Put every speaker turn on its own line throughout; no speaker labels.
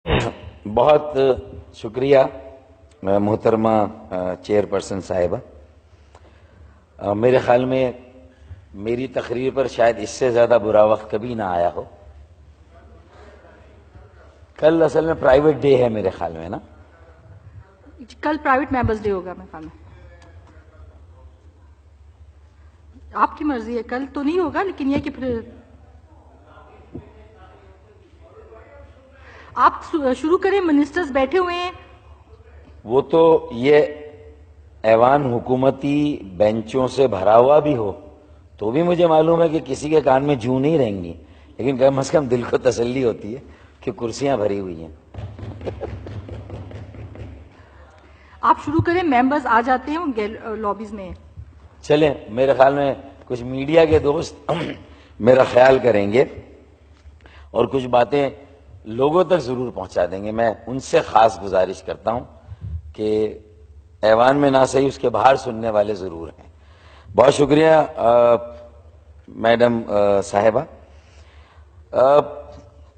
بہت شکریہ محترمہ چیئر پرسن صاحبہ. میرے خیال میں میری تقریر پر شاید اس سے زیادہ برا وقت کبھی نہ آیا ہو. کل اصل میں پرائیویٹ ڈے ہے میرے خیال میں نا.
کل پرائیویٹ ممبرز ڈے ہوگا میرے خیال میں. آپ کی مرضی ہے، کل تو نہیں ہوگا، لیکن یہ کہ پھر آپ شروع کریں. منسٹرز بیٹھے ہوئے ہیں.
وہ تو یہ ایوان حکومتی بینچوں سے بھرا ہوا بھی ہو تو بھی مجھے معلوم ہے کہ کسی کے کان میں جوں نہیں رہیں گی، لیکن کم از کم دل کو تسلی ہوتی ہے کہ کرسیاں بھری ہوئی ہیں.
آپ شروع کریں، ممبرز آ جاتے ہیں لابیز میں.
چلیں، میرے خیال میں کچھ میڈیا کے دوست میرا خیال کریں گے اور کچھ باتیں لوگوں تک ضرور پہنچا دیں گے. میں ان سے خاص گزارش کرتا ہوں کہ ایوان میں نہ صحیح اس کے باہر سننے والے ضرور ہیں. بہت شکریہ میڈم صاحبہ.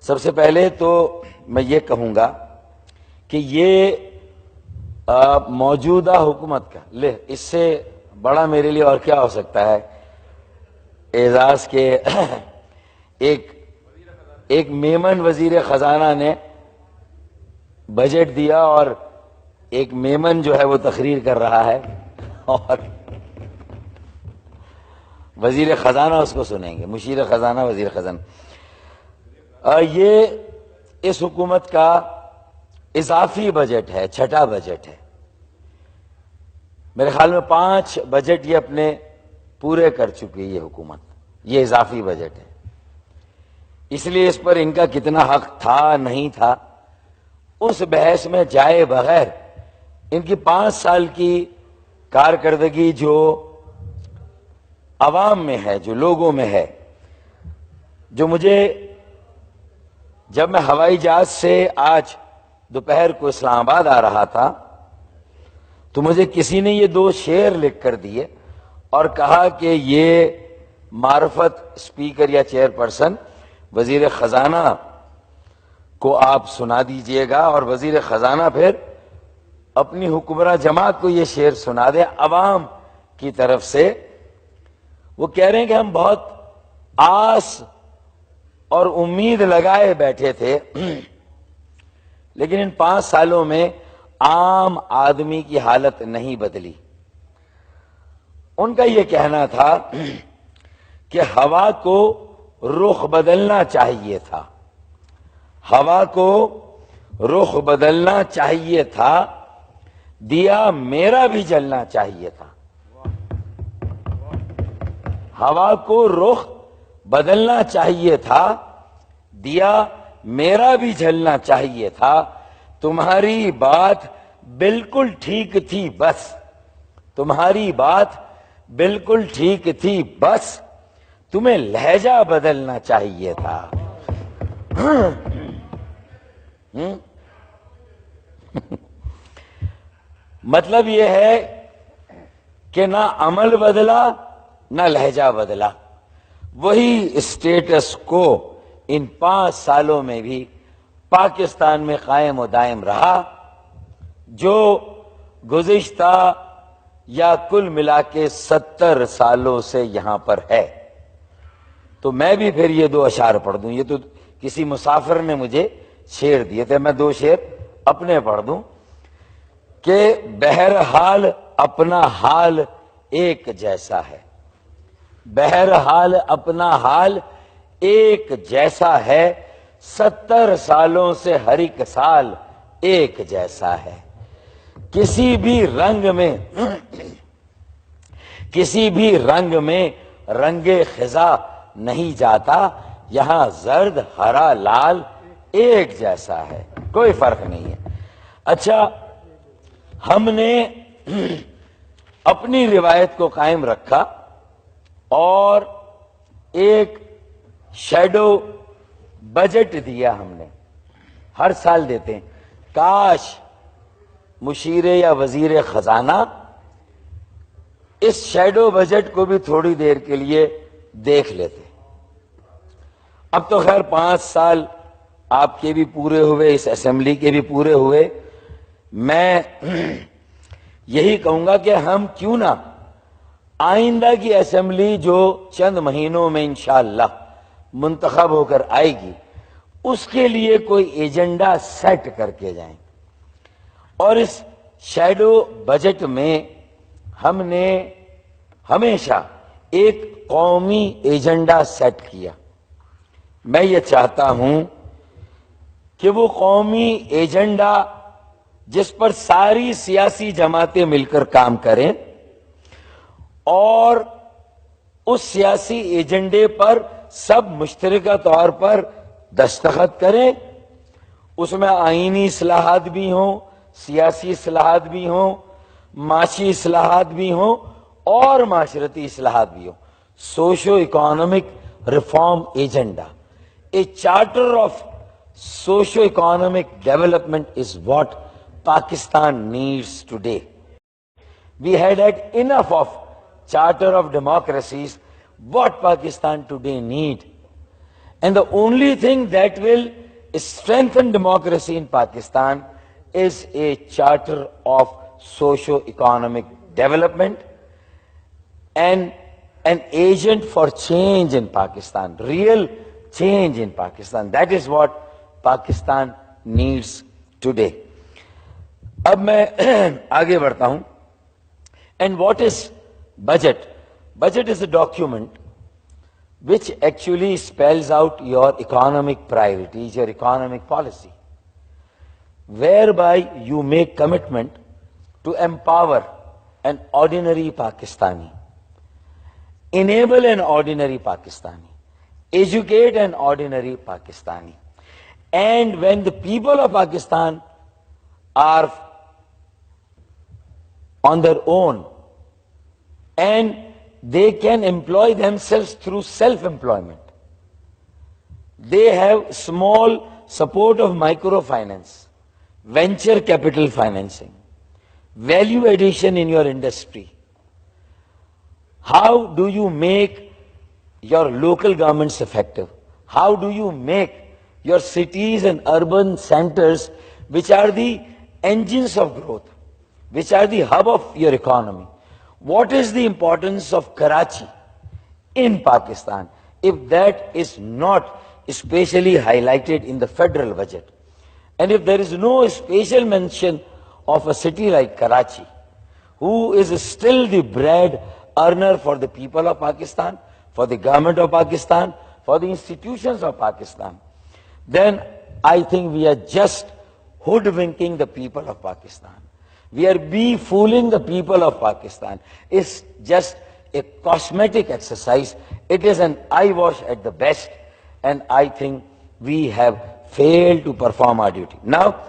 سب سے پہلے تو میں یہ کہوں گا کہ یہ موجودہ حکومت کا اس سے بڑا میرے لیے اور کیا ہو سکتا ہے اعزاز کے ایک میمن وزیر خزانہ نے بجٹ دیا اور ایک میمن جو ہے وہ تقریر کر رہا ہے اور وزیر خزانہ اس کو سنیں گے. مشیر خزانہ، وزیر خزانہ. یہ اس حکومت کا اضافی بجٹ ہے، چھٹا بجٹ ہے. میرے خیال میں 5 بجٹ یہ اپنے پورے کر چکی ہے یہ حکومت. یہ اضافی بجٹ ہے، اس لیے اس پر ان کا کتنا حق تھا نہیں تھا اس بحث میں جائے بغیر ان کی 5 سال کی کارکردگی جو عوام میں ہے، جو لوگوں میں ہے، جو مجھے جب میں ہوائی جہاز سے آج دوپہر کو اسلام آباد آ رہا تھا تو مجھے کسی نے یہ 2 شعر لکھ کر دیے اور کہا کہ یہ معرفت اسپیکر یا چیئر پرسن وزیر خزانہ کو آپ سنا دیجئے گا اور وزیر خزانہ پھر اپنی حکمراں جماعت کو یہ شعر سنا دے عوام کی طرف سے. وہ کہہ رہے ہیں کہ ہم بہت آس اور امید لگائے بیٹھے تھے لیکن ان 5 سالوں میں عام آدمی کی حالت نہیں بدلی. ان کا یہ کہنا تھا کہ ہوا کو رخ بدلنا چاہیے تھا، ہوا کو رخ بدلنا چاہیے تھا، دیا میرا بھی جلنا چاہیے تھا. ہوا کو رخ بدلنا چاہیے تھا، دیا میرا بھی جلنا چاہیے تھا. تمہاری بات بالکل ٹھیک تھی بس، تمہاری بات بالکل ٹھیک تھی بس، تمہیں لہجہ بدلنا چاہیے تھا. مطلب یہ ہے کہ نہ عمل بدلا نہ لہجہ بدلا. وہی اسٹیٹس کو ان 5 سالوں میں بھی پاکستان میں قائم و دائم رہا جو گزشتہ یا کل ملا کے 70 سالوں سے یہاں پر ہے. تو میں بھی پھر یہ 2 اشعار پڑھ دوں. یہ تو کسی مسافر نے مجھے شعر دیے تھے، میں 2 شعر اپنے پڑھ دوں کہ بہرحال اپنا حال ایک جیسا ہے، بہرحال اپنا حال ایک جیسا ہے، 70 سالوں سے ہر ایک سال ایک جیسا ہے. کسی بھی رنگ میں رنگ خزاں نہیں جاتا، یہاں زرد ہرا لال ایک جیسا ہے، کوئی فرق نہیں ہے. اچھا، ہم نے اپنی روایت کو قائم رکھا اور ایک شیڈو بجٹ دیا. ہم نے ہر سال دیتے ہیں. کاش مشیر یا وزیر خزانہ اس شیڈو بجٹ کو بھی تھوڑی دیر کے لیے دیکھ لیتے. اب تو خیر 5 سال آپ کے بھی پورے ہوئے, اس اسمبلی کے بھی پورے ہوئے. میں یہی کہوں گا کہ ہم کیوں نہ آئندہ کی اسمبلی جو چند مہینوں میں انشاءاللہ منتخب ہو کر آئے گی, اس کے لیے کوئی ایجنڈا سیٹ کر کے جائیں. اور اس شیڈو بجٹ میں ہم نے ہمیشہ ایک قومی ایجنڈا سیٹ کیا. میں یہ چاہتا ہوں کہ وہ قومی ایجنڈا جس پر ساری سیاسی جماعتیں مل کر کام کریں اور اس سیاسی ایجنڈے پر سب مشترکہ طور پر دستخط کریں. اس میں آئینی اصلاحات بھی ہوں, سیاسی اصلاحات بھی ہوں, معاشی اصلاحات بھی ہوں اور معاشرتی اصلاحات بھی ہوں. Socio economic reform agenda, a charter of socio economic development is what Pakistan needs today. We had enough of charter of democracies. What Pakistan today need, and the only thing that will strengthen democracy in Pakistan is a charter of socio-economic development and an agent for change in Pakistan, real change in Pakistan. That is what Pakistan needs today. اب میں آگے بڑھتا ہوں. And what is budget? Budget is a document which actually spells out your economic priorities, your economic policy, whereby you make commitment to empower an ordinary Pakistani, enable an ordinary Pakistani, educate an ordinary Pakistani. And when the people of Pakistan are on their own and they can employ themselves through self-employment, they have small support of microfinance, venture capital financing, value addition in your industry. How do you make your local governments effective? How do you make your cities and urban centers, which are the engines of growth, which are the hub of your economy? What is the importance of Karachi in Pakistan if that is not especially highlighted in the federal budget? And if there is no special mention of a city like Karachi, who is still the bread earner for the people of Pakistan, for the government of Pakistan, for the institutions of Pakistan, then I think we are just hoodwinking the people of Pakistan. We are fooling the people of Pakistan. It's just a cosmetic exercise. It is an eyewash at the best, and I think we have failed to perform our duty. Now,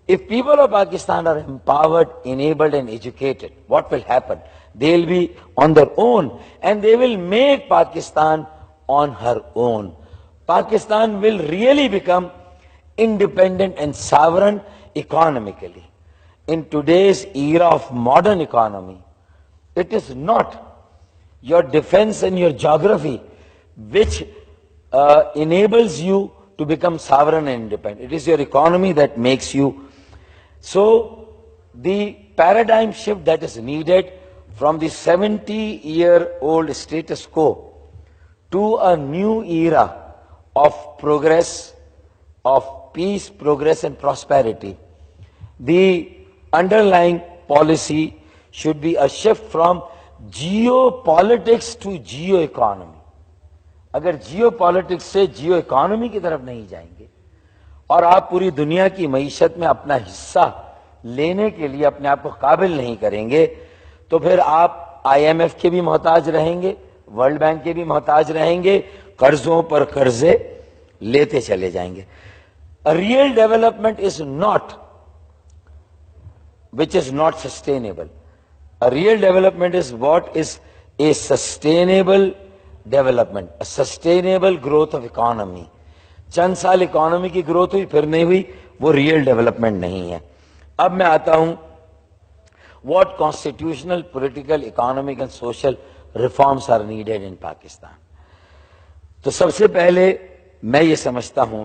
if people of Pakistan are empowered, enabled and educated, what will happen? They'll be on their own and they will make Pakistan on her own. Pakistan will really become independent and sovereign economically. In today's era of modern economy, it is not your defense and your geography which enables you to become sovereign and independent. It is your economy that makes you. So the paradigm shift that is needed from the 70-year-old status quo to a new era of progress, of peace, progress and prosperity, the underlying policy should be a shift from geopolitics to geoeconomy. اگر Jio politics سے Jio economy کی طرف نہیں جائیں گے اور آپ پوری دنیا کی معیشت میں اپنا حصہ لینے کے لیے اپنے آپ کو قابل نہیں کریں گے تو پھر آپ آئی ایم ایف کے بھی محتاج رہیں گے, ورلڈ بینک کے بھی محتاج رہیں گے, قرضوں پر قرضے لیتے چلے جائیں گے. Real development is not which is not sustainable. A real development is what is a sustainable development, a sustainable growth of economy. چند سال اکانومی کی گروتھ ہوئی پھر نہیں ہوئی, وہ ریئل ڈیولپمنٹ نہیں ہے. اب میں آتا ہوں what constitutional, political, economic and social reforms are needed in Pakistan. تو سب سے پہلے میں یہ سمجھتا ہوں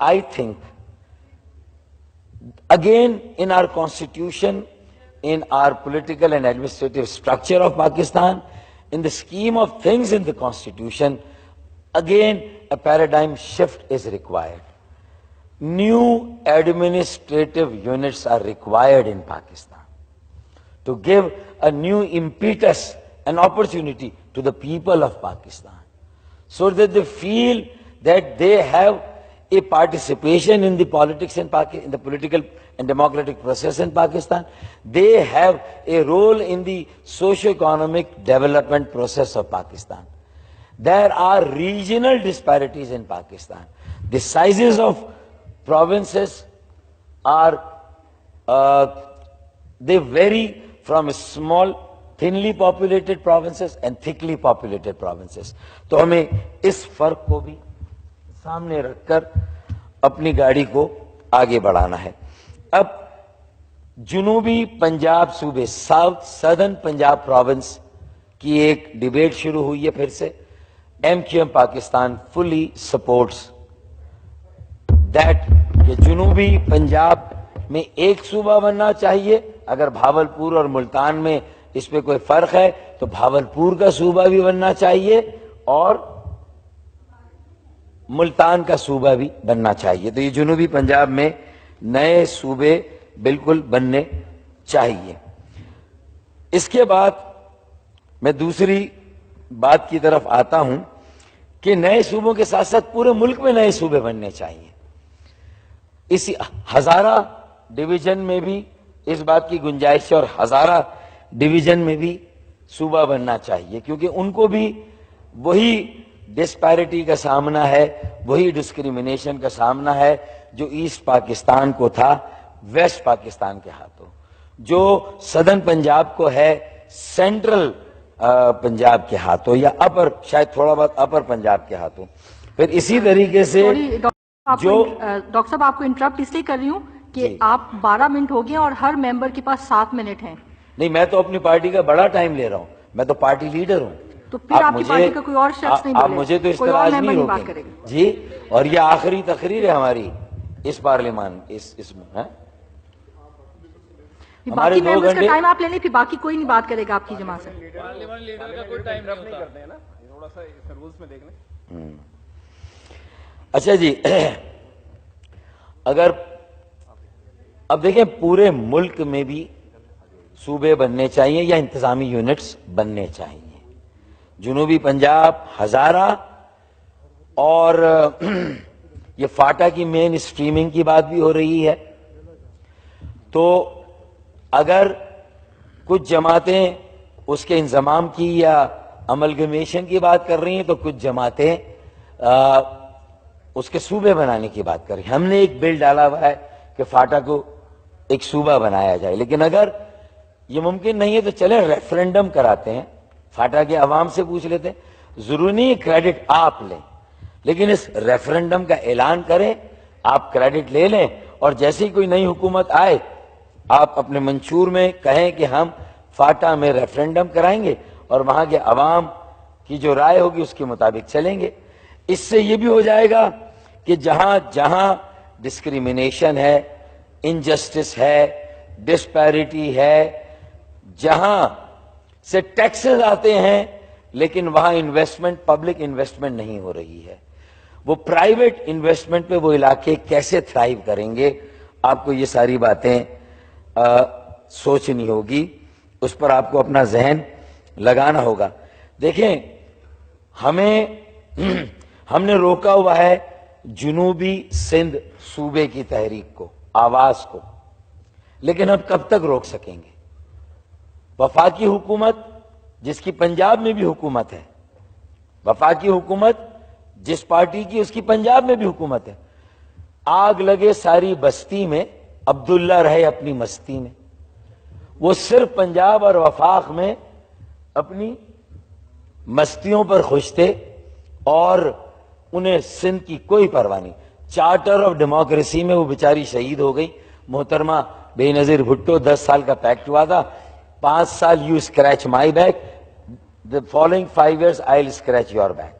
I think again in our constitution, in our political and administrative structure of Pakistan, in the scheme of things in the constitution, again a paradigm shift is required. New administrative units are required in Pakistan to give a new impetus, an opportunity to the people of Pakistan, so that they feel that they have a participation in the politics in the political and democratic process in Pakistan. They have a role in the socio-economic development process of Pakistan. There are regional disparities in Pakistan. The sizes of provinces are, they vary from small, thinly populated provinces and thickly populated provinces. تو ہمیں اس فرق کو بھی سامنے رکھ کر اپنی گاڑی کو آگے بڑھانا ہے. اب جنوبی پنجاب صوبے, سدرن پنجاب پروونس کی ایک ڈیبیٹ شروع ہوئی ہے پھر سے. MQM Pakistan fully sports that کہ جنوبی پنجاب میں ایک صوبہ بننا چاہیے. اگر بھاولپور اور ملتان میں اس پہ کوئی فرق ہے تو بھاولپور کا صوبہ بھی بننا چاہیے اور ملتان کا صوبہ بھی بننا چاہیے. تو یہ جنوبی پنجاب میں نئے صوبے بالکل بننے چاہیے. اس کے بعد میں دوسری بات کی طرف آتا ہوں کہ نئے صوبوں کے ساتھ ساتھ پورے ملک میں نئے صوبے بننے چاہیے. اسی ہزارہ ڈویژن میں بھی اس بات کی گنجائش ہے اور ہزارہ ڈویژن میں بھی صوبہ بننا چاہیے, کیونکہ ان کو بھی وہی ڈسپیرٹی کا سامنا ہے, وہی ڈسکریمنیشن کا سامنا ہے جو ایسٹ پاکستان کو تھا ویسٹ پاکستان کے ہاتھوں, جو سدرن پنجاب کو ہے سینٹرل پنجاب کے ہاتھوں, یا اپر, شاید تھوڑا بہت اپر پنجاب کے ہاتھوں. پھر اسی طریقے سے جو
ڈاکٹر صاحب آپ کو انٹرپٹ اس لیے کر رہی ہوں کہ آپ 12 منٹ ہو گئے اور ہر ممبر کے پاس 7 منٹ ہیں.
نہیں, میں تو اپنی پارٹی کا بڑا ٹائم لے رہا ہوں, میں تو پارٹی لیڈر ہوں.
تو پھر آپ کی پارٹی کا کوئی اور شخص نہیں
آپ مجھے تو اس طرح نہیں روکیں جی. اور یہ آخری تقریر ہے ہماری اس پارلیمان اس میں.
باقی ممبرز کا ٹائم آپ لے لیں, پھر باقی کوئی نہیں بات کرے گا آپ کی جماعت سے.
پارلیمان لیڈر کا کوئی ٹائم نہیں کرتے ہیں نا, تھوڑا سا رولز میں دیکھ لیں.
اچھا جی, اگر اب دیکھیں پورے ملک میں بھی صوبے بننے چاہیے یا انتظامی یونٹس بننے چاہیے. جنوبی پنجاب, ہزارہ اور یہ فاٹا کی مین اسٹریمنگ کی بات بھی ہو رہی ہے. تو اگر کچھ جماعتیں اس کے انضمام کی یا املگمیشن کی بات کر رہی ہیں تو کچھ جماعتیں اس کے صوبے بنانے کی بات کر رہی ہیں. ہم نے ایک بل ڈالا ہوا ہے کہ فاٹا کو ایک صوبہ بنایا جائے, لیکن اگر یہ ممکن نہیں ہے تو چلیں ریفرنڈم کراتے ہیں, فاٹا کے عوام سے پوچھ لیتے ہیں. ضروری نہیں کریڈٹ آپ لیں, لیکن اس ریفرنڈم کا اعلان کریں, آپ کریڈٹ لے لیں, اور جیسے ہی کوئی نئی حکومت آئے آپ اپنے منشور میں کہیں کہ ہم فاٹا میں ریفرنڈم کرائیں گے اور وہاں کے عوام کی جو رائے ہوگی اس کے مطابق چلیں گے. اس سے یہ بھی ہو جائے گا کہ جہاں جہاں ڈسکریمنیشن ہے, انجسٹس ہے, ڈسپیرٹی ہے, جہاں سے ٹیکسز آتے ہیں لیکن وہاں انویسٹمنٹ, پبلک انویسٹمنٹ نہیں ہو رہی ہے, وہ پرائیویٹ انویسٹمنٹ پہ وہ علاقے کیسے تھرائیو کریں گے, آپ کو یہ ساری باتیں سوچنی ہوگی, اس پر آپ کو اپنا ذہن لگانا ہوگا. دیکھیں ہم نے روکا ہوا ہے جنوبی سندھ صوبے کی تحریک کو, آواز کو, لیکن اب کب تک روک سکیں گے؟ وفاقی حکومت جس کی پنجاب میں بھی حکومت ہے, وفاقی حکومت جس پارٹی کی اس کی پنجاب میں بھی حکومت ہے, آگ لگے ساری بستی میں عبداللہ رہے اپنی مستی میں. وہ صرف پنجاب اور وفاق میں اپنی مستیوں پر خوش تھے اور انہیں سندھ کی کوئی پرواہ نہیں. چارٹر آف ڈیموکریسی میں وہ بیچاری شہید ہو گئی محترمہ بے نظیر بھٹو. 10 سال کا پیکٹ ہوا تھا, 5 سال you scratch my back, the following 5 years I'll scratch your back.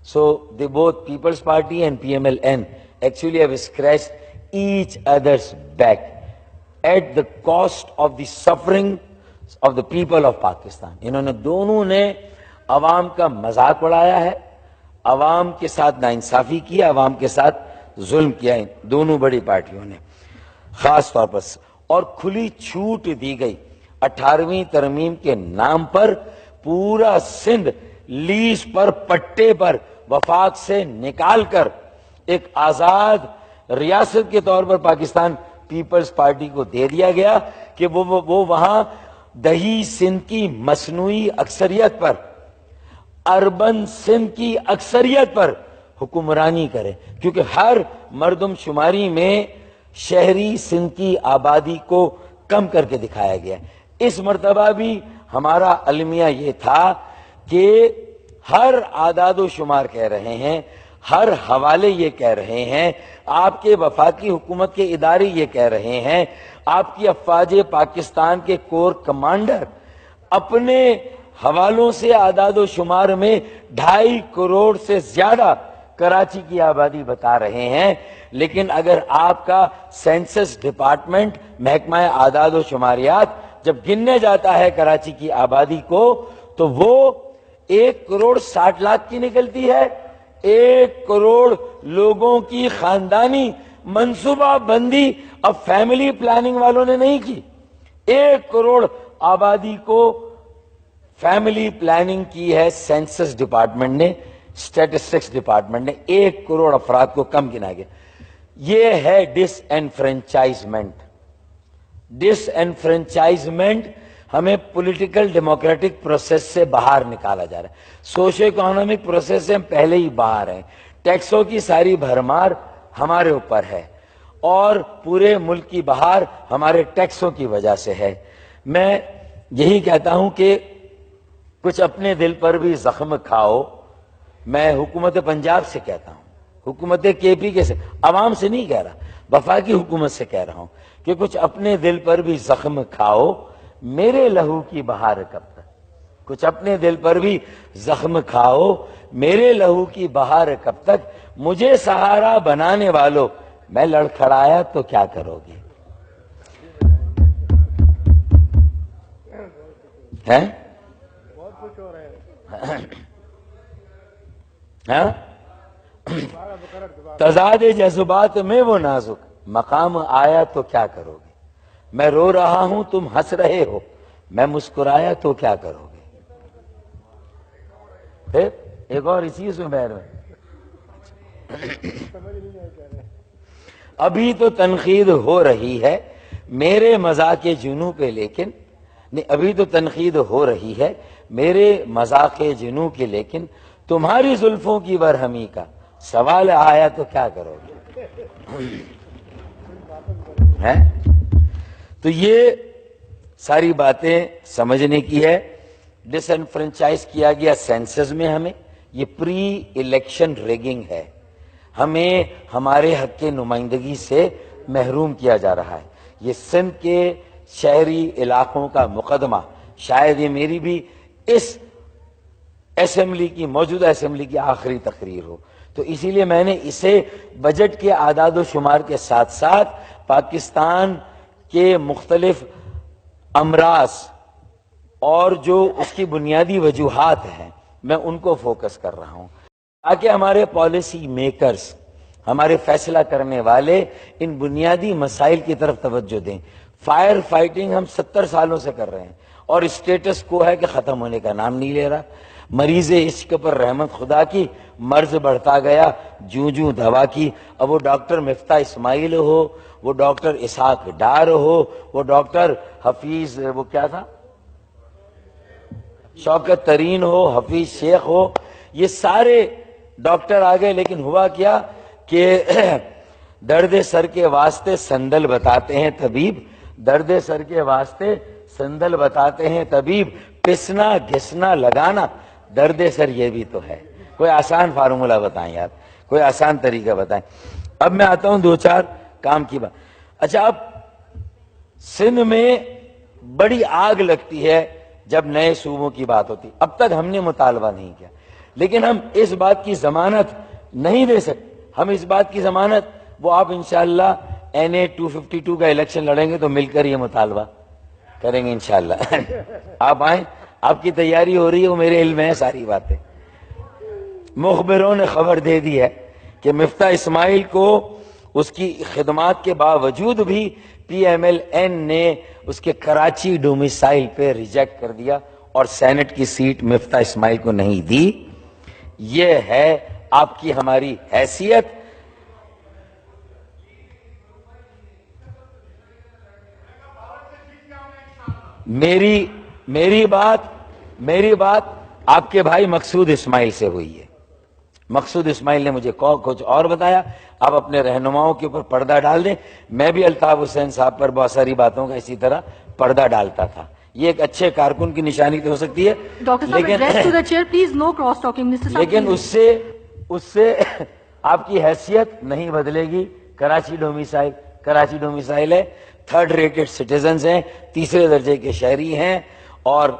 So they both, People's Party and PMLN, actually have scratched each other's back at the cost of the suffering of the people of Pakistan. انہوں نے دونوں نے عوام کا مذاق اڑایا ہے, عوام کے ساتھ ناانصافی کیا, عوام کے ساتھ ظلم کیا, دونوں بڑی پارٹیوں نے خاص طور پر, اور کھلی چھوٹ دی گئی 18ویں ترمیم کے نام پر پورا سندھ لیز پر پٹے پر وفاق سے نکال کر ایک آزاد ریاست کے طور پر پاکستان پیپلز پارٹی کو دے دیا گیا کہ وہ وہاں دہی سندھ کی مصنوعی اکثریت پر, اربن سندھ کی اکثریت پر حکمرانی کرے, کیونکہ ہر مردم شماری میں شہری سندھ کی آبادی کو کم کر کے دکھایا گیا. اس مرتبہ بھی ہمارا المیہ یہ تھا کہ ہر اعداد و شمار کہہ رہے ہیں, ہر حوالے یہ کہہ رہے ہیں, آپ کے وفاقی حکومت کے ادارے یہ کہہ رہے ہیں, آپ کی افواج پاکستان کے کور کمانڈر اپنے حوالوں سے اعداد و شمار میں 2.5 کروڑ سے زیادہ کراچی کی آبادی بتا رہے ہیں, لیکن اگر آپ کا سینسس ڈپارٹمنٹ, محکمہ اعداد و شماریات جب گننے جاتا ہے کراچی کی آبادی کو تو وہ 1 کروڑ 60 لاکھ کی نکلتی ہے. 1 کروڑ لوگوں کی خاندانی منصوبہ بندی اب فیملی پلاننگ والوں نے نہیں کی. 1 کروڑ آبادی کو فیملی پلاننگ کی ہے سینسس ڈپارٹمنٹ نے, اسٹیٹسٹکس ڈپارٹمنٹ نے 1 کروڑ افراد کو کم گنا گیا. یہ ہے ڈس انفرینچائزمنٹ. ڈس انفرینچائزمنٹ ہمیں پولیٹیکل ڈیموکریٹک پروسیس سے باہر نکالا جا رہا ہے, سوشو اکانومک پروسیس سے ہم پہلے ہی باہر ہیں, ٹیکسوں کی ساری بھرمار ہمارے اوپر ہے اور پورے ملک کی بہار ہمارے ٹیکسوں کی وجہ سے ہے. میں یہی کہتا ہوں کہ کچھ اپنے دل پر بھی زخم کھاؤ. میں حکومت پنجاب سے کہتا ہوں, حکومت کے پی کے سے, عوام سے نہیں کہہ رہا, وفاقی حکومت سے کہہ رہا ہوں کہ کچھ اپنے دل پر بھی زخم کھاؤ, میرے لہو کی بہار کب تک. کچھ اپنے دل پر بھی زخم کھاؤ, میرے لہو کی بہار کب تک. مجھے سہارا بنانے والوں, میں لڑکھڑایا تو کیا کرو گے. ہیں تضاد جذبات میں وہ نازک مقام آیا تو کیا کرو گے. میں رو رہا ہوں تم ہنس رہے ہو, میں مسکرایا تو کیا کرو گے. پھر ایک اور اسی اس میں بہر میں ابھی تو تنقید ہو رہی ہے میرے مذاق جنوں پہ, لیکن نہیں, ابھی تو تنقید ہو رہی ہے میرے مذاق جنوں کے, لیکن تمہاری زلفوں کی برہمی کا سوال آیا تو کیا کرو گے. تو یہ ساری باتیں سمجھنے کی ہے. ڈس انفرینچائز کیا گیا سینسز میں ہمیں, یہ پری الیکشن ریگنگ ہے, ہمیں ہمارے حق کے نمائندگی سے محروم کیا جا رہا ہے. یہ سندھ کے شہری علاقوں کا مقدمہ, شاید یہ میری بھی اس اسمبلی کی, موجودہ اسمبلی کی آخری تقریر ہو, تو اسی لیے میں نے اسے بجٹ کے اعداد و شمار کے ساتھ ساتھ پاکستان کے مختلف امراض اور جو اس کی بنیادی وجوہات ہیں میں ان کو فوکس کر رہا ہوں, تاکہ ہمارے پالیسی میکرز, ہمارے فیصلہ کرنے والے ان بنیادی مسائل کی طرف توجہ دیں. فائر فائٹنگ ہم 70 سالوں سے کر رہے ہیں اور اسٹیٹس کو ہے کہ ختم ہونے کا نام نہیں لے رہا. مریض عشق پر رحمت خدا کی, مرض بڑھتا گیا جوں جوں دوا کی. اب وہ ڈاکٹر مفتاح اسماعیل ہو, وہ ڈاکٹر اسحاق ڈار ہو, وہ ڈاکٹر حفیظ وہ کیا تھا شوکت ترین ہو, حفیظ شیخ ہو, یہ سارے ڈاکٹر آ گئے, لیکن ہوا کیا کہ درد سر کے واسطے سندل بتاتے ہیں طبیب, درد سر کے واسطے سندل بتاتے ہیں طبیب, پسنا گھسنا لگانا درد سر یہ بھی تو ہے. کوئی آسان فارمولہ بتائیں یار, کوئی آسان طریقہ بتائیں. اب میں آتا ہوں 2-4 کام کی بات. اچھا, اب سندھ میں بڑی آگ لگتی ہے جب نئے صوبوں کی بات ہوتی. اب تک ہم نے مطالبہ نہیں کیا, لیکن ہم اس بات کی ضمانت نہیں دے سکتے. ہم اس بات کی ضمانت وہ آپ انشاءاللہ NA 252 کا الیکشن لڑیں گے تو مل کر یہ مطالبہ کریں گے انشاءاللہ. آپ آئیں, آپ کی تیاری ہو رہی ہے, وہ میرے علم میں ہے ساری باتیں. مخبروں نے خبر دے دی ہے کہ مفتاح اسماعیل کو اس کی خدمات کے باوجود بھی PMLN نے اس کے کراچی ڈومیسائل پہ ریجیکٹ کر دیا اور سینٹ کی سیٹ مفتاح اسماعیل کو نہیں دی. یہ ہے آپ کی ہماری حیثیت. میری بات آپ کے بھائی مقصود اسماعیل سے ہوئی ہے. مقصود اسماعیل نے مجھے کچھ اور بتایا. آپ اپنے رہنماؤں کے اوپر پردہ ڈال دیں. میں بھی الطاف حسین صاحب پر بہت ساری باتوں کا اسی طرح پردہ ڈالتا تھا. یہ ایک اچھے کارکن کی نشانی تو ہو سکتی ہے, لیکن اس سے آپ کی حیثیت نہیں بدلے گی. کراچی ڈومیسائل ہے, 3rd ریٹڈ سٹیزنز ہیں, 3 درجے کے شہری ہیں, اور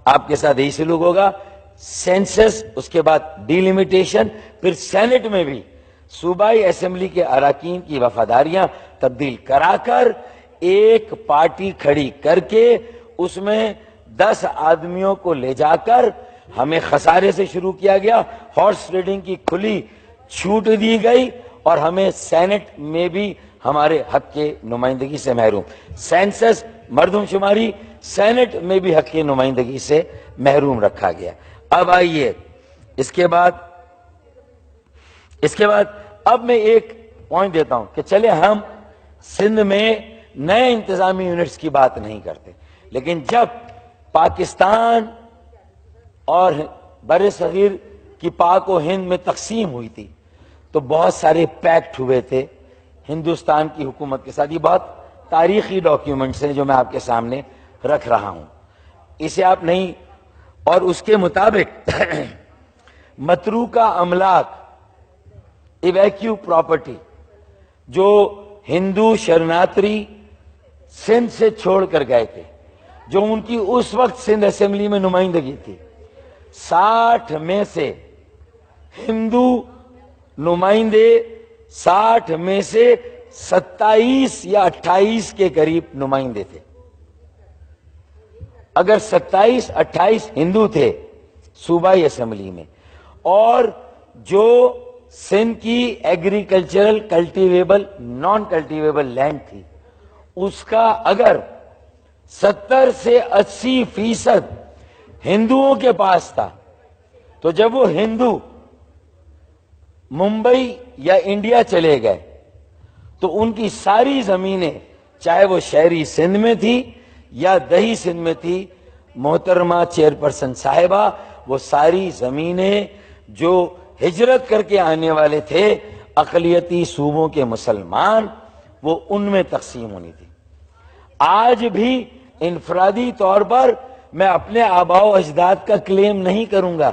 آپ کے ساتھ یہی سلوک ہوگا. سینسس, اس کے بعد ڈیلیمیٹیشن, پھر سینٹ میں بھی صوبائی اسمبلی کے اراکین کی وفاداریاں تبدیل کرا کر ایک پارٹی کھڑی کر کے اس میں 10 آدمیوں کو لے جا کر ہمیں خسارے سے شروع کیا گیا. ہارس ریڈنگ کی کھلی چھوٹ دی گئی اور ہمیں سینٹ میں بھی ہمارے حق کے نمائندگی سے محروم. سینسس, مردم شماری, سینٹ میں بھی حق کی نمائندگی سے محروم رکھا گیا. اب آئیے اس کے بعد اب میں ایک پوائنٹ دیتا ہوں کہ چلے ہم سندھ میں نئے انتظامی یونٹس کی بات نہیں کرتے, لیکن جب پاکستان اور بر صغیر کی پاک و ہند میں تقسیم ہوئی تھی تو بہت سارے پیکٹ ہوئے تھے ہندوستان کی حکومت کے ساتھ. یہ بہت تاریخی ڈاکیومنٹس ہیں جو میں آپ کے سامنے رکھ رہا ہوں, اسے آپ نہیں. اور اس کے مطابق متروکہ املاک, ایویکیو پراپرٹی, جو ہندو شرناتری سندھ سے چھوڑ کر گئے تھے, جو ان کی اس وقت سندھ اسمبلی میں نمائندگی تھی, 60 میں سے ہندو نمائندے 60 میں سے 27 یا 28 کے قریب نمائندے تھے. اگر 27-28 ہندو تھے صوبائی اسمبلی میں, اور جو سندھ کی ایگریکلچرل کلٹیویبل نان کلٹیویبل لینڈ تھی اس کا اگر 70 سے 80% ہندوؤں کے پاس تھا, تو جب وہ ہندو ممبئی یا انڈیا چلے گئے تو ان کی ساری زمینیں, چاہے وہ شہری سندھ میں تھی یا دہی سندھ میں تھی, محترمہ چیئرپرسن صاحبہ, وہ ساری زمینیں جو ہجرت کر کے آنے والے تھے اقلیتی صوبوں کے مسلمان, وہ ان میں تقسیم ہونی تھی. آج بھی انفرادی طور پر میں اپنے آباء و اجداد کا کلیم نہیں کروں گا,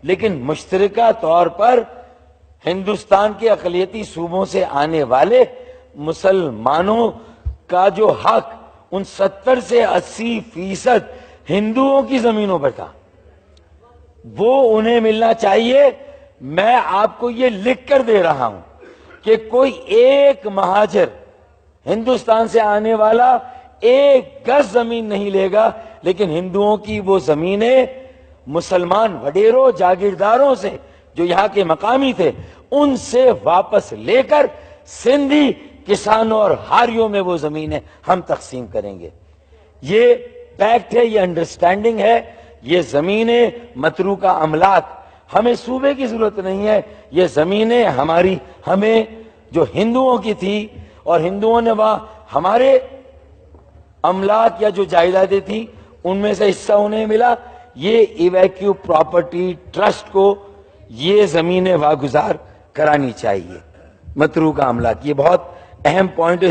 لیکن مشترکہ طور پر ہندوستان کے اقلیتی صوبوں سے آنے والے مسلمانوں کا جو حق ان 70 سے 80% ہندوؤں کی زمینوں پر تھا, وہ انہیں ملنا چاہیے. میں آپ کو یہ لکھ کر دے رہا ہوں کہ کوئی ایک مہاجر ہندوستان سے آنے والا 1 گز زمین نہیں لے گا, لیکن ہندوؤں کی وہ زمینیں مسلمان وڈیروں جاگیرداروں سے جو یہاں کے مقامی تھے ان سے واپس لے کر سندھی کسانوں اور ہاریوں میں وہ زمینیں ہم تقسیم کریں گے. یہ پیکٹ ہے, یہ انڈرسٹینڈنگ ہے. یہ زمینیں متروکہ املاک, ہمیں صوبے کی ضرورت نہیں ہے. یہ زمینیں ہماری, ہمیں جو ہندوؤں کی تھی اور ہندوؤں نے وہاں ہمارے املاک یا جو جائیدادیں تھیں ان میں سے حصہ انہیں ملا. یہ ایویکیو پراپرٹی ٹرسٹ کو یہ زمینیں واگزار کرانی چاہیے. متروکہ املاک یہ بہت اہم پوائنٹ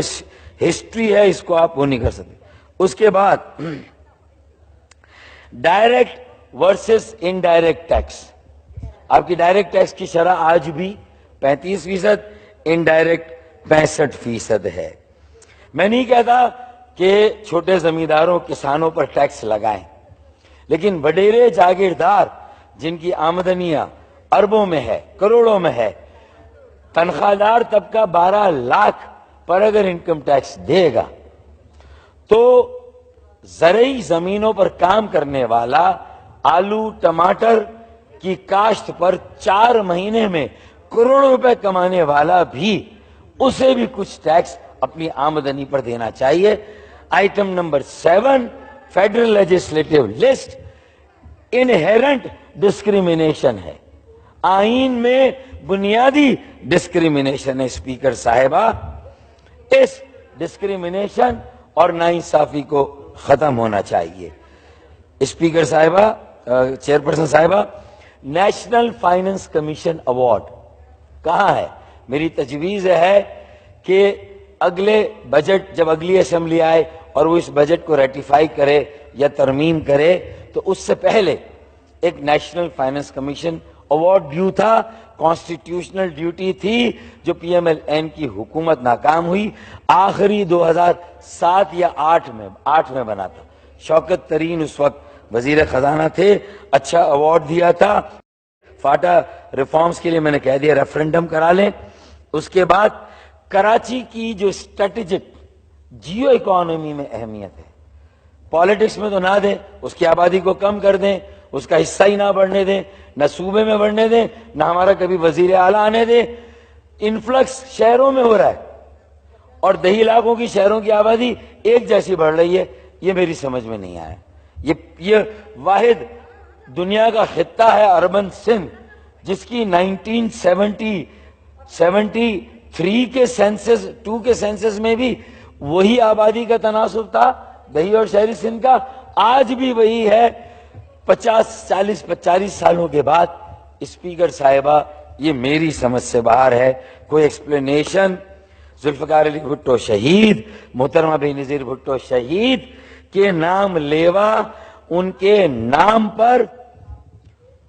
ہسٹری ہے, اس کو آپ وہ نہیں کر سکتے. اس کے بعد ڈائریکٹ ورسز انڈائریکٹ ٹیکس. آپ کی ڈائریکٹ ٹیکس کی شرح آج بھی 35%, انڈائریکٹ 65% ہے. میں نہیں کہتا کہ چھوٹے زمینداروں کسانوں پر ٹیکس لگائیں, لیکن وڈیرے جاگیردار جن کی آمدنیاں اربوں میں ہے، کروڑوں میں ہے، تنخواہ دار طبقہ 12 لاکھ پر اگر انکم ٹیکس دے گا تو زرعی زمینوں پر کام کرنے والا آلو ٹماٹر کی کاشت پر 4 مہینے میں کروڑوں روپے کمانے والا بھی اسے بھی کچھ ٹیکس اپنی آمدنی پر دینا چاہیے۔ Item number 7 federal legislative list inherent discrimination ہے، آئین میں بنیادی ڈسکریمنیشن ہے۔ اسپیکر صاحبہ، اس ڈسکریمنیشن اور ناانصافی کو ختم ہونا چاہیے۔ اسپیکر صاحبہ، چیئرپرسن صاحبہ، نیشنل فائننس کمیشن ایوارڈ کہاں ہے؟ میری تجویز ہے کہ اگلے بجٹ جب اگلی اسمبلی آئے اور وہ اس بجٹ کو ریٹیفائی کرے یا ترمیم کرے تو اس سے پہلے ایک national finance commission award due تھا، کانسٹیٹیوشنل ڈیوٹی تھی، جو پی ایم ایل این کی حکومت ناکام ہوئی، آخری 2007 یا 8 میں بنا تھا۔ شوکت ترین اس وقت وزیر خزانہ تھے، اچھا ایوارڈ دیا تھا۔ فاٹا ریفارمز کے لیے میں نے کہہ دیا ریفرنڈم کرا لیں۔ اس کے بعد کراچی کی جو اسٹریٹجک جیو اکانومی میں اہمیت ہے، پالیٹکس میں تو نہ دیں، اس کی آبادی کو کم کر دیں، اس کا حصہ ہی نہ بڑھنے دیں، نہ صوبے میں بڑھنے دیں، نہ ہمارا کبھی وزیر اعلیٰ آنے دیں۔ انفلکس شہروں میں ہو رہا ہے اور دیہی علاقوں کی شہروں کی آبادی ایک جیسی بڑھ رہی ہے، یہ میری سمجھ میں نہیں آیا۔ یہ واحد دنیا کا خطہ ہے اربن سندھ، جس کی 1973 کے سینسس 2 کے سینسس میں بھی وہی آبادی کا تناسب تھا دیہی اور شہری سندھ کا، آج بھی وہی ہے 40 سالوں کے بعد۔ اسپیکر صاحبہ، یہ میری سمجھ سے باہر ہے، کوئی ایکسپلینیشن۔ ذوالفقار علی بھٹو شہید، محترمہ بے نظیر بھٹو شہید کے نام لیوا، ان کے نام پر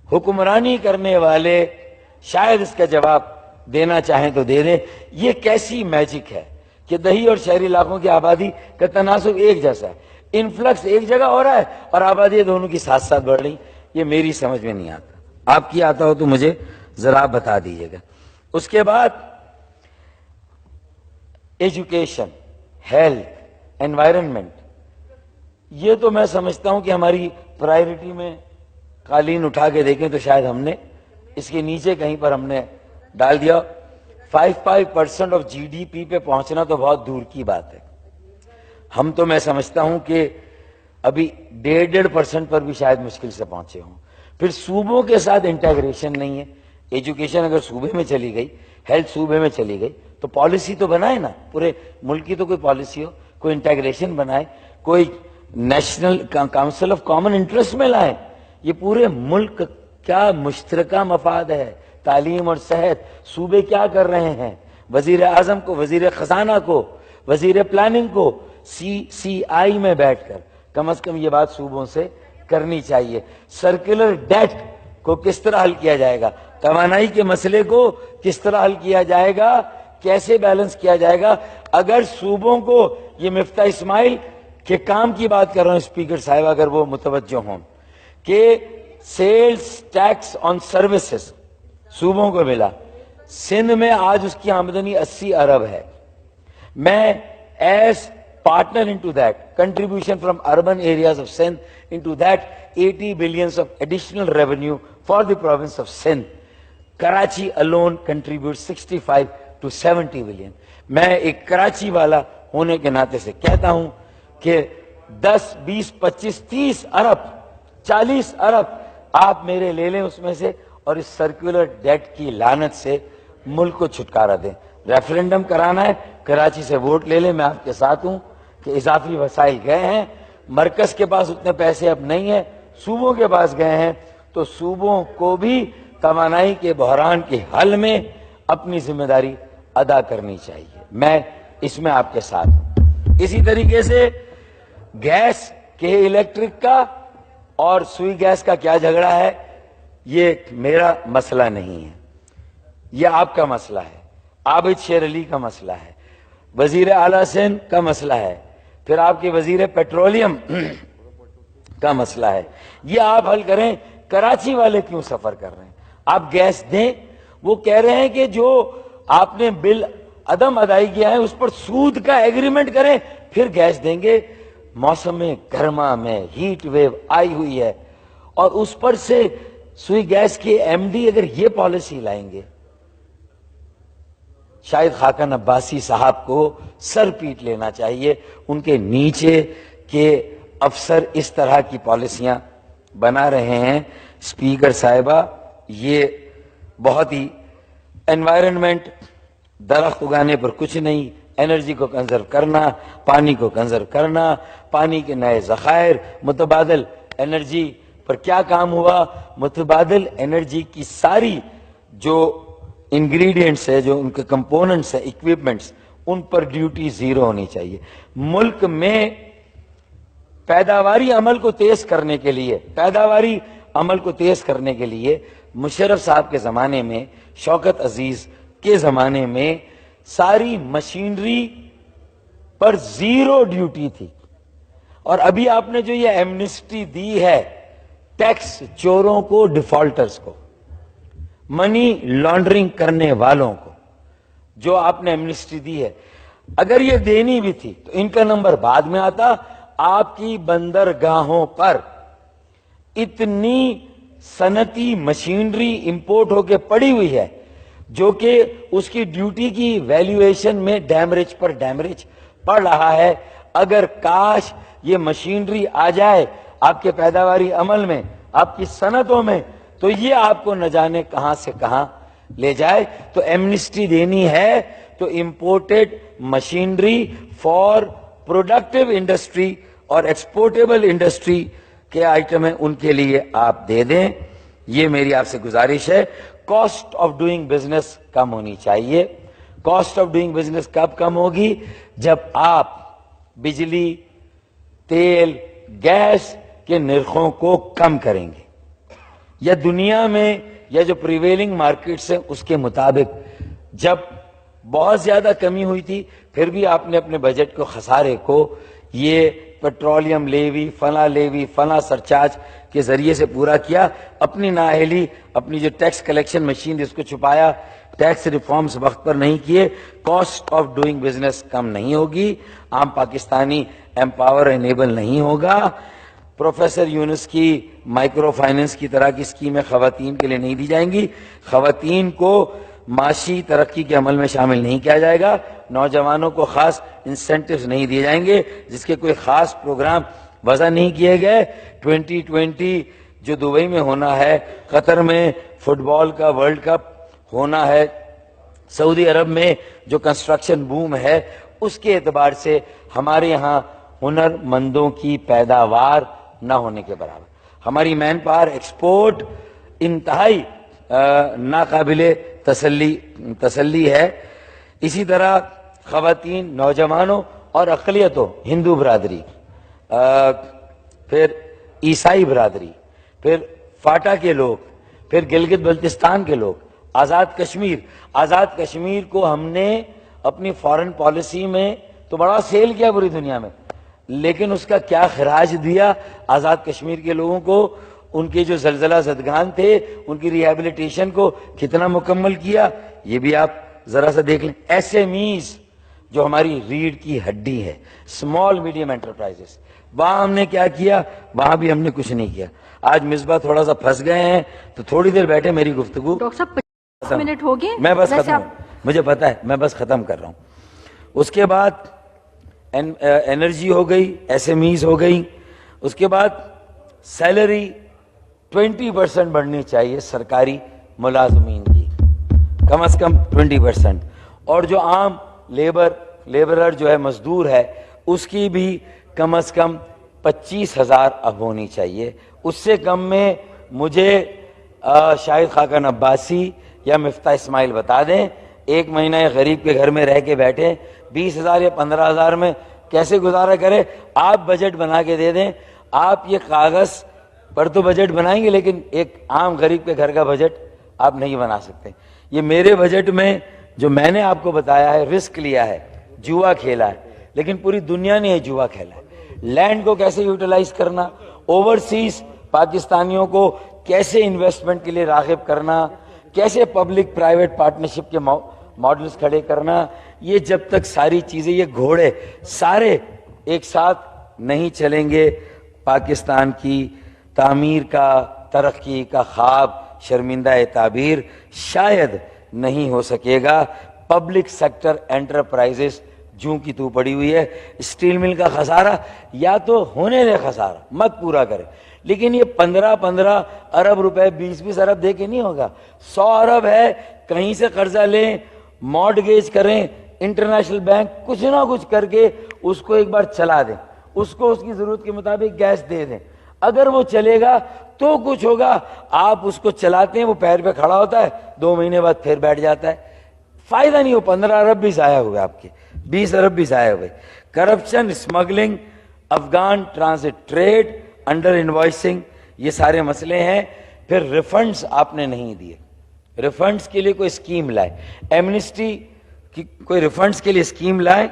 حکمرانی کرنے والے شاید اس کا جواب دینا چاہیں تو دے دیں۔ یہ کیسی میجک ہے کہ دیہی اور شہری علاقوں کی آبادی کا تناسب ایک جیسا ہے، انفلکس ایک جگہ ہو رہا ہے اور آبادی دونوں کی ساتھ ساتھ بڑھ رہی، یہ میری سمجھ میں نہیں آتا۔ آپ کی آتا ہو تو مجھے ذرا بتا دیجیے گا۔ اس کے بعد ایجوکیشن، ہیلتھ، انوائرنمنٹ، یہ تو میں سمجھتا ہوں کہ ہماری پرائیورٹی میں قالین اٹھا کے دیکھیں تو شاید ہم نے اس کے نیچے کہیں پر ہم نے ڈال دیا۔ 5% آف جی ڈی پی پہ پہنچنا تو بہت دور کی بات ہے، ہم تو میں سمجھتا ہوں کہ ابھی 1.5% پر بھی شاید مشکل سے پہنچے ہوں۔ پھر صوبوں کے ساتھ انٹیگریشن نہیں ہے، ایجوکیشن اگر صوبے میں چلی گئی، ہیلتھ صوبے میں چلی گئی تو پالیسی تو بنائے نا، پورے ملک کی تو کوئی پالیسی ہو، کوئی انٹیگریشن بنائے، کوئی national council of common interest میں لائیں۔ یہ پورے ملک کا مشترکہ مفاد ہے، تعلیم اور صحت۔ صوبے کیا کر رہے ہیں؟ وزیر اعظم کو، وزیر خزانہ کو، وزیر پلاننگ کو سی آئی میں بیٹھ کر کم از کم یہ بات صوبوں سے کرنی چاہیے۔ سرکولر ڈیٹ کو کس طرح حل کیا جائے گا، توانائی کے مسئلے کو کس طرح حل کیا جائے گا، کیسے بیلنس کیا جائے گا۔ اگر صوبوں کو، یہ مفتاح اسماعیل کے کام کی بات کر رہا ہوں اسپیکر صاحب، اگر وہ متوجہ ہوں کہ سیلز ٹیکس آن سروسز صوبوں کو ملا، سندھ میں آج اس کی آمدنی 80 ارب ہے۔ میں as partner into that, contribution from urban areas of Sindh into that 80 billions of additional revenue for the province of Sindh. Karachi alone contributes 65 to 70 billion. میں ایک کراچی والا ہونے کے ناطے سے کہتا ہوں کہ 10, 20, 25, 30 ارب 40 ارب آپ میرے لے لیں اس میں سے اور اس سرکولر ڈیٹ کی لعنت سے ملک کو چھٹکارا دیں۔ ریفرنڈم کرانا ہے، کراچی سے ووٹ لے لیں، میں آپ کے ساتھ ہوں کہ اضافی وسائل گئے ہیں، مرکز کے پاس اتنے پیسے اب نہیں ہیں، صوبوں کے پاس گئے ہیں، تو صوبوں کو بھی توانائی کے بحران کے حل میں اپنی ذمہ داری ادا کرنی چاہیے۔ میں اس میں آپ کے ساتھ ہوں۔ اسی طریقے سے گیس کے الیکٹرک کا اور سوئی گیس کا کیا جھگڑا ہے، یہ میرا مسئلہ نہیں ہے، یہ آپ کا مسئلہ ہے، عابد شیر علی کا مسئلہ ہے، وزیر اعلیٰ سندھ کا مسئلہ ہے، پھر آپ کے وزیر پیٹرولیم کا مسئلہ ہے۔ یہ آپ حل کریں، کراچی والے کیوں سفر کر رہے ہیں؟ آپ گیس دیں. وہ کہہ رہے ہیں کہ جو آپ نے بل عدم ادائی کیا ہے اس پر سود کا ایگریمنٹ کریں پھر گیس دیں گے. موسم گرما میں ہیٹ ویو آئی ہوئی ہے اور اس پر سے سوئی گیس کے ایم ڈی اگر یہ پالیسی لائیں گے, شاید خاقان عباسی صاحب کو سر پیٹ لینا چاہیے. ان کے نیچے کے افسر اس طرح کی پالیسیاں بنا رہے ہیں. اسپیکر صاحبہ, یہ بہت ہی انوائرنمنٹ, درخت اگانے پر کچھ نہیں, انرجی کو کنزرو کرنا, پانی کو کنزرو کرنا, پانی کے نئے ذخائر, متبادل انرجی پر کیا کام ہوا؟ متبادل انرجی کی ساری جو انگریڈینٹس ہے, جو ان کے کمپوننٹس ہیں, اکوپمنٹس, ان پر ڈیوٹی زیرو ہونی چاہیے. ملک میں پیداواری عمل کو تیز کرنے کے لیے مشرف صاحب کے زمانے میں, شوکت عزیز کے زمانے میں ساری مشینری پر زیرو ڈیوٹی تھی. اور ابھی آپ نے جو یہ ایمنسٹی دی ہے ٹیکس چوروں کو, ڈیفالٹرز کو, منی لانڈرنگ کرنے والوں کو, جو آپ نے ایمنسٹی دی ہے, اگر یہ دینی بھی تھی تو ان کا نمبر بعد میں آتا. آپ کی بندرگاہوں پر اتنی صنعتی مشینری امپورٹ ہو کے پڑی ہوئی ہے جو کہ اس کی ڈیوٹی کی ویلیویشن میں ڈیمریج پر ڈیمریج پڑ رہا ہے. اگر کاش یہ مشینری آ جائے آپ کے پیداواری عمل میں, آپ کی صنعتوں میں, تو یہ آپ کو نہ جانے کہاں سے کہاں لے جائے. تو ایمنسٹی دینی ہے تو imported machinery for productive industry اور ایکسپورٹیبل انڈسٹری کے آئٹم ہیں ان کے لیے آپ دے دیں. یہ میری آپ سے گزارش ہے. کاسٹ آف ڈوئنگ بزنس کم ہونی چاہیے. کاسٹ آف ڈوئنگ بزنس کب کم ہوگی؟ جب آپ بجلی, تیل, گیس کے نرخوں کو کم کریں گے, یا دنیا میں یا جو پریویلنگ مارکیٹس ہیں اس کے مطابق. جب بہت زیادہ کمی ہوئی تھی پھر بھی آپ نے اپنے بجٹ کو, خسارے کو, یہ پیٹرولیم لیوی, فلاں سرچارج کے ذریعے سے پورا کیا. اپنی نااہلی, اپنی جو ٹیکس کلیکشن مشین اس کو چھپایا, ٹیکس ریفارمز وقت پر نہیں کیے, کاسٹ آف ڈوئنگ بزنس کم نہیں ہوگی, عام پاکستانی ایمپاور انیبل نہیں ہوگا. پروفیسر یونس کی مائکرو فائننس کی طرح کی اسکیمیں خواتین کے لیے نہیں دی جائیں گی. خواتین کو معاشی ترقی کے عمل میں شامل نہیں کیا جائے گا. نوجوانوں کو خاص انسینٹیوز نہیں دیے جائیں گے جس کے کوئی خاص پروگرام وضع نہیں کیے گئے. 2020 جو دبئی میں ہونا ہے, قطر میں فٹ بال کا ورلڈ کپ ہونا ہے, سعودی عرب میں جو کنسٹرکشن بوم ہے, اس کے اعتبار سے ہمارے یہاں ہنر مندوں کی پیداوار نہ ہونے کے برابر. ہماری مین پاور ایکسپورٹ انتہائی ناقابل تسلی ہے. اسی طرح خواتین, نوجوانوں اور اقلیتوں, ہندو برادری, پھر عیسائی برادری, پھر فاٹا کے لوگ, پھر گلگت بلتستان کے لوگ, آزاد کشمیر کو ہم نے اپنی فارن پالیسی میں تو بڑا سیل کیا پوری دنیا میں, لیکن اس کا کیا خراج دیا آزاد کشمیر کے لوگوں کو. ان کے جو زلزلہ زدگان تھے ان کی ریہیبلیٹیشن کو کتنا مکمل کیا, یہ بھی آپ ذرا سا دیکھ لیں. ایس ایم ایز جو ہماری ریڑھ کی ہڈی ہے, اسمال میڈیم انٹرپرائزز, وہاں ہم نے کیا کیا؟ وہاں بھی ہم نے کچھ نہیں کیا. آج مصباح تھوڑا سا پھنس گئے ہیں تو تھوڑی دیر بیٹھے, میری گفتگو.
ڈاکٹر صاحب 50 منٹ ہو گئے,
میں بس ختم, مجھے پتا ہے, میں بس ختم کر رہا ہوں. اس کے بعد انرجی ہو گئی, ایس ایم ایز ہو گئی. اس کے بعد سیلری 20% بڑھنی چاہیے سرکاری ملازمین کی, کم از کم 20%. اور جو عام لیبرر جو ہے, مزدور ہے, اس کی بھی کم از کم 25,000 اب ہونی چاہیے. اس سے کم میں مجھے شاہد خاقان عباسی یا مفتاح اسماعیل بتا دیں, ایک مہینہ غریب کے گھر میں رہ کے بیٹھے 20,000 یا 15,000 میں کیسے گزارا کرے. آپ بجٹ بنا کے دے دیں. آپ یہ کاغذ پر تو بجٹ بنائیں گے لیکن ایک عام غریب کے گھر کا بجٹ آپ نہیں بنا سکتے. یہ میرے بجٹ میں جو میں نے آپ کو بتایا ہے, رسک لیا ہے, جوا کھیلا ہے, لیکن پوری دنیا نے یہ جوا کھیلا ہے. لینڈ کو کیسے یوٹیلائز کرنا, اوورسیز پاکستانیوں کو کیسے انویسٹمنٹ کے لیے راغب کرنا, کیسے پبلک پرائیویٹ پارٹنرشپ کے ماڈلز کھڑے کرنا, یہ جب تک ساری چیزیں, یہ گھوڑے سارے ایک ساتھ نہیں چلیں گے, پاکستان کی تعمیر کا, ترقی کا خواب شرمندہ تعبیر شاید نہیں ہو سکے گا. پبلک سیکٹر انٹرپرائزز جوں کی تو پڑی ہوئی ہے. اسٹیل مل کا خسارہ یا تو ہونے دے, خسارہ مت پورا کرے, لیکن یہ 15 ارب روپے 20 ارب دے کے نہیں ہوگا. 100 ارب ہے, کہیں سے قرضہ لیں, مارٹگیج کریں, انٹرنیشنل بینک کچھ نہ کچھ کر کے اس کو ایک بار چلا دیں, اس کو اس کی ضرورت کے مطابق گیس دے دیں. اگر وہ چلے گا تو کچھ ہوگا. آپ اس کو چلاتے ہیں, وہ پیر پہ کھڑا ہوتا ہے, 2 مہینے بعد پھر بیٹھ جاتا ہے, فائدہ نہیں ہو. 15 ارب بھی ضائع ہوئے آپ کے, 20 ارب بھی ضائع ہوئے. Corruption, smuggling, Afghan transit trade, under invoicing, یہ سارے مسئلے ہیں. پھر ریفنڈز آپ نے نہیں دیے, ریفنڈز کے لیے کوئی اسکیم لائے, ایمنسٹی کی کوئی ریفنڈز کے لیے اسکیم لائے.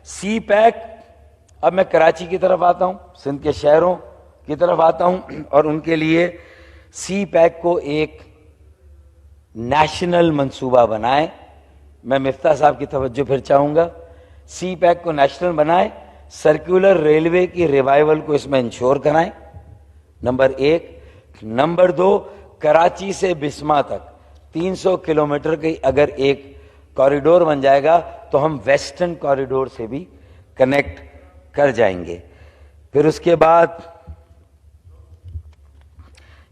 سی پیک, اب میں کراچی کی طرف آتا ہوں, سندھ کے شہروں کی طرف آتا ہوں, اور ان کے لیے سی پیک کو ایک نیشنل منصوبہ بنائے. میں مفتاح صاحب کی توجہ پھر چاہوں گا. سی پیک کو نیشنل بنائے, سرکولر ریلوے کی ریوائیول کو اس میں انشور کرائیں, نمبر 1. نمبر 2, کراچی سے بسما تک 300 کلومیٹر کی اگر ایک کوریڈور بن جائے گا تو ہم ویسٹرن کوریڈور سے بھی کنیکٹ کر جائیں گے. پھر اس کے بعد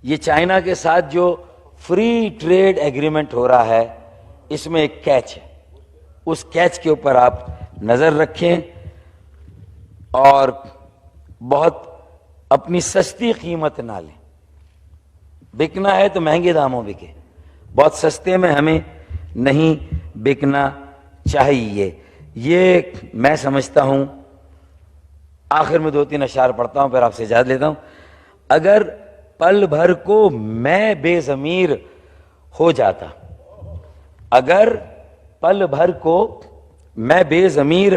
یہ چائنا کے ساتھ جو فری ٹریڈ ایگریمنٹ ہو رہا ہے, اس میں ایک کیچ ہے, اس کیچ کے اوپر آپ نظر رکھیں اور بہت اپنی سستی قیمت نہ لیں. بکنا ہے تو مہنگے داموں بکے, بہت سستے میں ہمیں نہیں بکنا چاہیے. یہ میں سمجھتا ہوں, آخر میں 2-3 اشعار پڑھتا ہوں پھر آپ سے اجازت لیتا ہوں. اگر پل بھر کو میں بے ضمیر ہو جاتا, اگر پل بھر کو میں بے ضمیر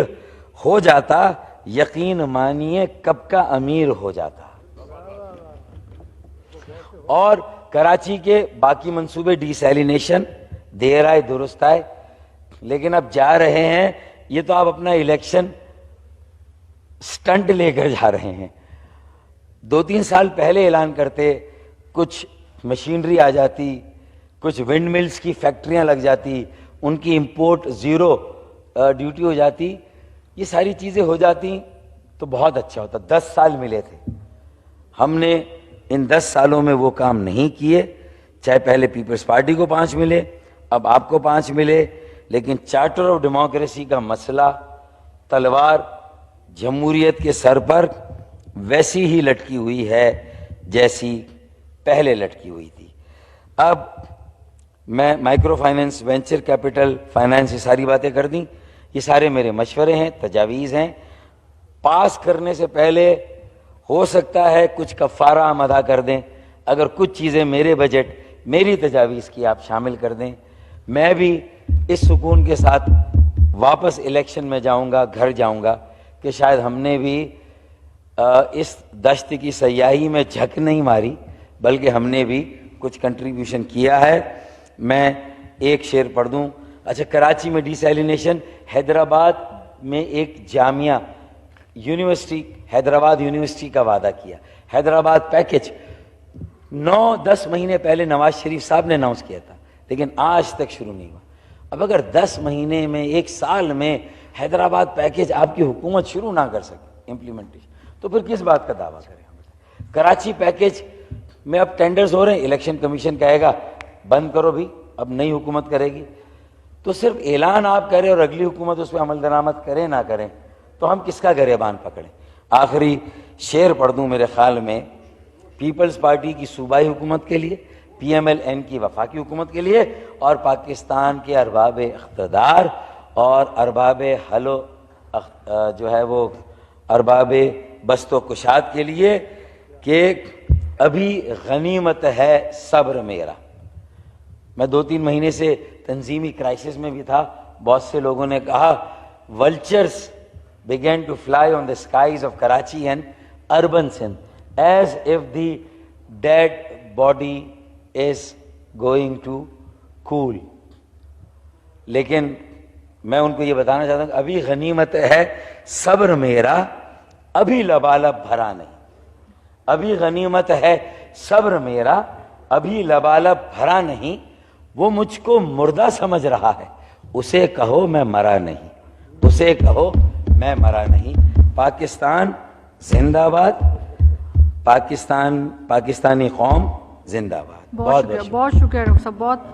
ہو جاتا, یقین مانیے کب کا امیر ہو جاتا. اور کراچی کے باقی منصوبے ڈی سیلینیشن دیر آئے درست آئے, لیکن اب جا رہے ہیں, یہ تو آپ اپنا الیکشن سٹنٹ لے کر جا رہے ہیں. 2-3 سال پہلے اعلان کرتے, کچھ مشینری آ جاتی, کچھ ونڈ ملز کی فیکٹریاں لگ جاتی, ان کی امپورٹ 0 ڈیوٹی ہو جاتی, یہ ساری چیزیں ہو جاتی تو بہت اچھا ہوتا. 10 سال ملے تھے, ہم نے ان 10 سالوں میں وہ کام نہیں کیے. چاہے پہلے پیپلز پارٹی کو 5 ملے, اب آپ کو 5 ملے, لیکن چارٹر آف ڈیموکریسی کا مسئلہ, تلوار جمہوریت کے سر پر ویسی ہی لٹکی ہوئی ہے جیسی پہلے لٹکی ہوئی تھی. اب میں micro finance, venture capital finance, یہ ساری باتیں کر دیں, یہ سارے میرے مشورے ہیں, تجاویز ہیں. پاس کرنے سے پہلے ہو سکتا ہے کچھ کفارہ ہم ادا کر دیں, اگر کچھ چیزیں میرے بجٹ, میری تجاویز کی آپ شامل کر دیں. میں بھی اس سکون کے ساتھ واپس الیکشن میں جاؤں گا, گھر جاؤں گا کہ شاید ہم نے بھی اس دشت کی سیاحی میں جھک نہیں ماری, بلکہ ہم نے بھی کچھ کنٹریبیوشن کیا ہے. میں ایک شعر پڑھ دوں. اچھا, کراچی میں ڈی سیلینیشن, حیدرآباد میں ایک جامعہ یونیورسٹی, حیدرآباد یونیورسٹی کا وعدہ کیا. حیدرآباد پیکج 9-10 مہینے پہلے نواز شریف صاحب نے اناؤنس کیا تھا, لیکن آج تک شروع نہیں ہوا. اب اگر 10 مہینے میں, 1 سال میں حیدرآباد پیکج آپ کی حکومت شروع نہ کر سکے امپلیمنٹیشن, تو پھر کس بات کا دعویٰ کریں ہم. کراچی پیکج میں اب ٹینڈرز ہو رہے ہیں, الیکشن کمیشن کہے گا بند کرو بھی, اب نئی حکومت کرے گی, تو صرف اعلان آپ کریں اور اگلی حکومت اس پہ عمل درآمد کرے نہ کریں, تو ہم کس کا گریبان پکڑیں. آخری شعر پڑھ دوں میرے خیال میں, پیپلز پارٹی کی صوبائی حکومت کے لیے, پی ایم ایل این کی وفاقی حکومت کے لیے, اور پاکستان کے ارباب اقتدار اور ارباب حلو جو ہے وہ ارباب بست و کشاد کے لیے, کہ ابھی غنیمت ہے صبر میرا. میں 2-3 مہینے سے تنظیمی کرائسس میں بھی تھا. بہت سے لوگوں نے کہا vultures began to fly on the skies of Karachi and urban Sindh as if the dead body is going to cool. لیکن میں ان کو یہ بتانا چاہتا ہوں کہ ابھی غنیمت ہے صبر میرا، ابھی لبالب بھرا نہیں. ابھی غنیمت ہے صبر میرا، ابھی لبالب بھرا نہیں. وہ مجھ کو مردہ سمجھ رہا ہے، اسے کہو میں مرا نہیں، اسے کہو میں مرا نہیں. پاکستان زندہ باد، پاکستانی قوم زندہ باد.
بہت شکریہ ڈاکٹر صاحب، بہت